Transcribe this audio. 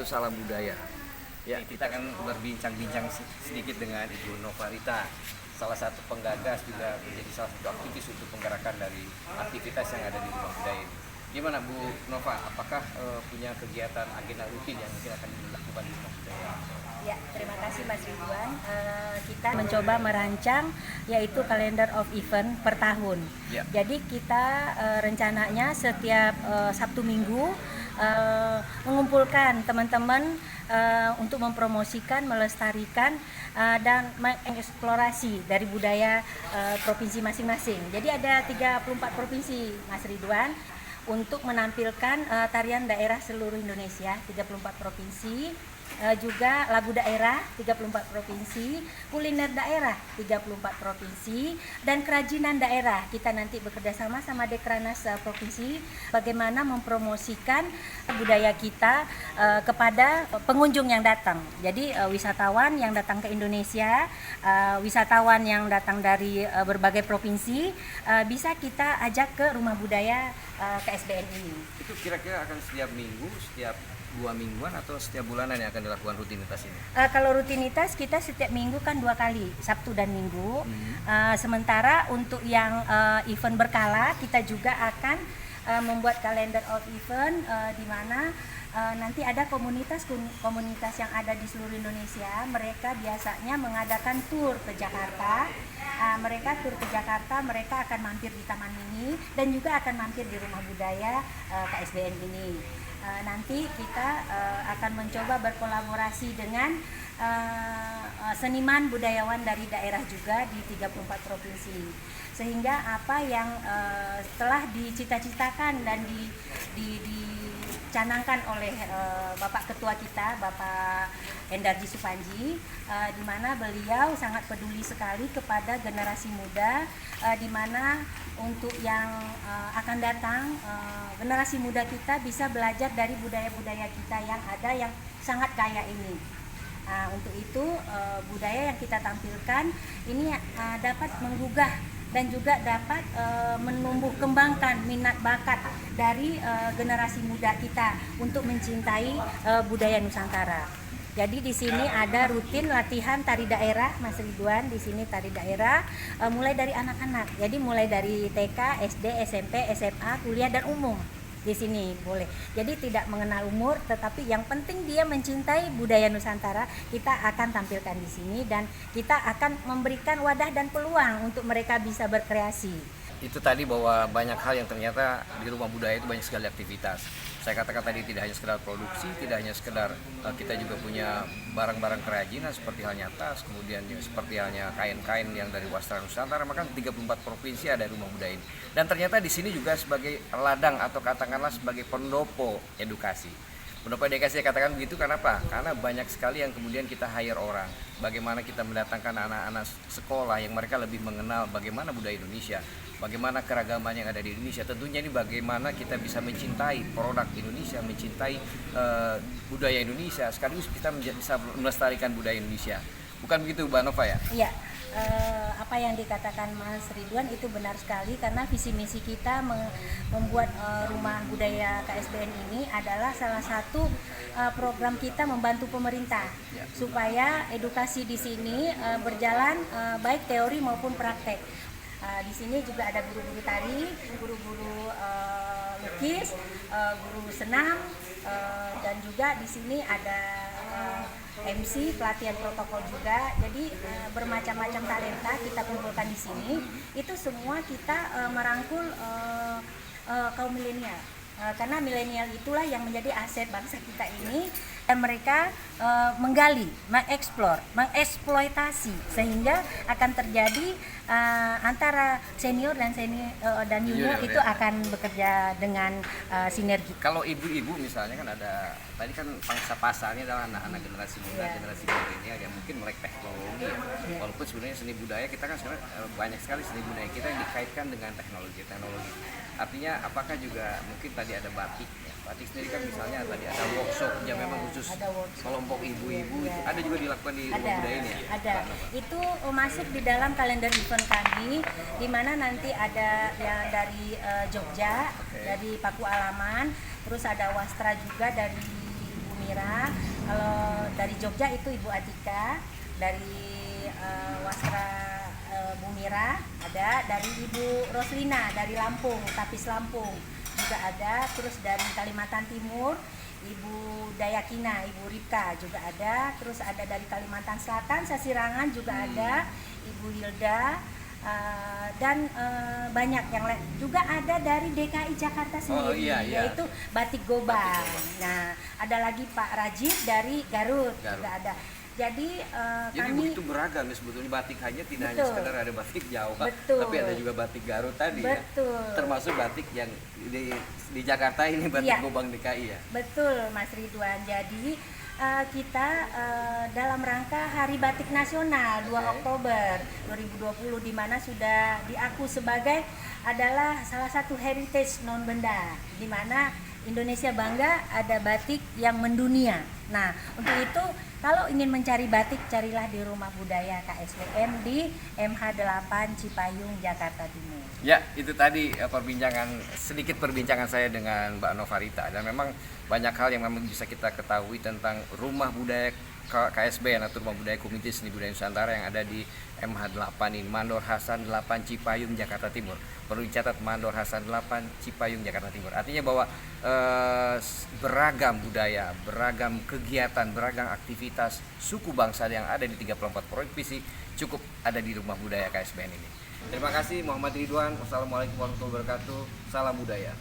atau salam budaya. Ya, kita akan berbincang-bincang sedikit dengan Ibu Nova Rita, salah satu penggagas juga menjadi salah satu aktivis untuk penggerakan dari aktivitas yang ada di Rumah Budaya ini. Gimana Bu Nova, apakah punya kegiatan agenda rutin yang mungkin akan dilakukan di Rumah Budaya? Ya, terima kasih Mas Ridwan. Kita mencoba merancang yaitu kalender of event per tahun. Ya. Jadi kita rencananya setiap Sabtu Minggu mengumpulkan teman-teman untuk mempromosikan, melestarikan dan mengeksplorasi dari budaya provinsi masing-masing. Jadi ada 34 provinsi Mas Ridwan untuk menampilkan tarian daerah seluruh Indonesia, 34 provinsi. Juga lagu daerah 34 provinsi, kuliner daerah 34 provinsi, dan kerajinan daerah. Kita nanti bekerja sama Dekranas provinsi bagaimana mempromosikan budaya kita kepada pengunjung yang datang. Jadi wisatawan yang datang ke Indonesia, wisatawan yang datang dari berbagai provinsi bisa kita ajak ke Rumah Budaya KSBN ini. Itu kira-kira akan setiap minggu, setiap 2 mingguan atau setiap bulanan yang akan dilakukan rutinitas ini? Kalau rutinitas kita setiap minggu kan 2 kali, Sabtu dan Minggu. Sementara untuk yang event berkala kita juga akan membuat kalender of event di mana nanti ada komunitas yang ada di seluruh Indonesia. Mereka biasanya mengadakan tur ke Jakarta. Mereka tur ke Jakarta, mereka akan mampir di Taman Mini dan juga akan mampir di Rumah Budaya KSBN ini. Nanti kita akan mencoba berkolaborasi dengan seniman budayawan dari daerah juga di 34 provinsi, sehingga apa yang telah dicita-citakan dan dicanangkan oleh Bapak Ketua kita, Bapak Endardi Supanji, di mana beliau sangat peduli sekali kepada generasi muda, di mana untuk yang akan datang generasi muda kita bisa belajar dari budaya-budaya kita yang ada yang sangat kaya ini. Untuk itu budaya yang kita tampilkan ini dapat menggugah dan juga dapat menumbuh kembangkan minat bakat dari generasi muda kita untuk mencintai budaya Nusantara. Jadi di sini ada rutin latihan tari daerah, Mas Ridwan. Di sini tari daerah mulai dari anak-anak. Jadi mulai dari TK, SD, SMP, SMA, kuliah dan umum. Di sini boleh. Jadi tidak mengenal umur, tetapi yang penting dia mencintai budaya Nusantara. Kita akan tampilkan di sini dan kita akan memberikan wadah dan peluang untuk mereka bisa berkreasi. Itu tadi bahwa banyak hal yang ternyata di Rumah Budaya itu banyak sekali aktivitas. Saya katakan tadi tidak hanya sekedar produksi, tidak hanya sekedar kita juga punya barang-barang kerajinan seperti halnya tas, kemudian juga seperti halnya kain-kain yang dari Wastra Nusantara, maka 34 provinsi ada Rumah Budaya ini. Dan ternyata di sini juga sebagai ladang atau katakanlah sebagai pendopo edukasi. Pendopo edukasi saya katakan begitu kenapa? Karena banyak sekali yang kemudian kita hire orang. Bagaimana kita mendatangkan anak-anak sekolah yang mereka lebih mengenal bagaimana budaya Indonesia, bagaimana keragaman yang ada di Indonesia. Tentunya ini bagaimana kita bisa mencintai produk Indonesia, mencintai budaya Indonesia, sekaligus kita bisa melestarikan budaya Indonesia. Bukan begitu Mbak Nova ya? Iya, apa yang dikatakan Mas Ridwan itu benar sekali, karena visi misi kita membuat Rumah Budaya KSBN ini adalah salah satu program kita membantu pemerintah supaya edukasi di sini berjalan baik teori maupun praktek. Di sini juga ada guru-guru tari, guru-guru lukis, guru senam, dan juga di sini ada MC, pelatihan protokol juga. Jadi bermacam-macam talenta kita kumpulkan di sini. Itu semua kita merangkul kaum milenial. Karena milenial itulah yang menjadi aset bangsa kita ini, dan mereka menggali, mengeksplor, mengeksploitasi sehingga akan terjadi antara senior dan junior itu akan bekerja dengan sinergi. Kalau ibu-ibu misalnya kan ada, tadi kan pangsa pasarnya adalah anak-anak generasi muda, generasi milenial yang mungkin melek teknologi ya. Walaupun sebenarnya seni budaya kita kan sebenarnya banyak sekali seni budaya kita yang dikaitkan dengan teknologi. Artinya apakah juga mungkin tadi ada batik ya? Batik sendiri kan misalnya tadi ada workshop yang memang khusus kelompok ibu-ibu, ada juga dilakukan di Rumah Budaya ini ya? Ada. Itu masuk di dalam kalender event kami, di mana nanti ada yang dari Jogja, dari Paku Alaman, terus ada Wastra juga dari Bumi Mira. Kalau dari Jogja itu Ibu Atika, dari Wasra Bumira ada, dari Ibu Roslina dari Lampung, Tapis Lampung juga ada, terus dari Kalimantan Timur Ibu Dayakina, Ibu Rika juga ada, terus ada dari Kalimantan Selatan, Sasirangan juga ada, Ibu Hilda, dan banyak yang lain juga ada dari DKI Jakarta sendiri, iya, iya. yaitu Batik Gobang. Nah, ada lagi Pak Rajib dari Garut. Juga ada. Jadi Jadi kami begitu beragam ya sebetulnya, batik hanya tidak hanya Betul. sekedar ada batik Jawa, Betul. tapi ada juga batik Garut tadi Betul. ya. Termasuk batik yang di Jakarta ini batik Iya. Gobang DKI ya. Betul, Mas Ridwan. Jadi kita dalam rangka Hari Batik Nasional 2 Oke. Oktober 2020, di mana sudah diaku sebagai adalah salah satu heritage non benda, di mana Indonesia bangga ada batik yang mendunia. Nah, untuk itu kalau ingin mencari batik, carilah di Rumah Budaya KSBM di MH8 Cipayung, Jakarta Timur. Ya, itu tadi sedikit perbincangan saya dengan Mbak Novarita, dan memang banyak hal yang memang bisa kita ketahui tentang Rumah Budaya KSBN atau Rumah Budaya Komite Seni Budaya Nusantara yang ada di MH8 ini, Mandor Hasan 8 Cipayung, Jakarta Timur. Perlu dicatat, Mandor Hasan 8 Cipayung, Jakarta Timur. Artinya bahwa beragam budaya, beragam kegiatan, beragam aktivitas suku bangsa yang ada di 34 provinsi cukup ada di Rumah Budaya KSBN ini. Terima kasih Muhammad Ridwan. Wassalamualaikum warahmatullahi wabarakatuh. Salam budaya.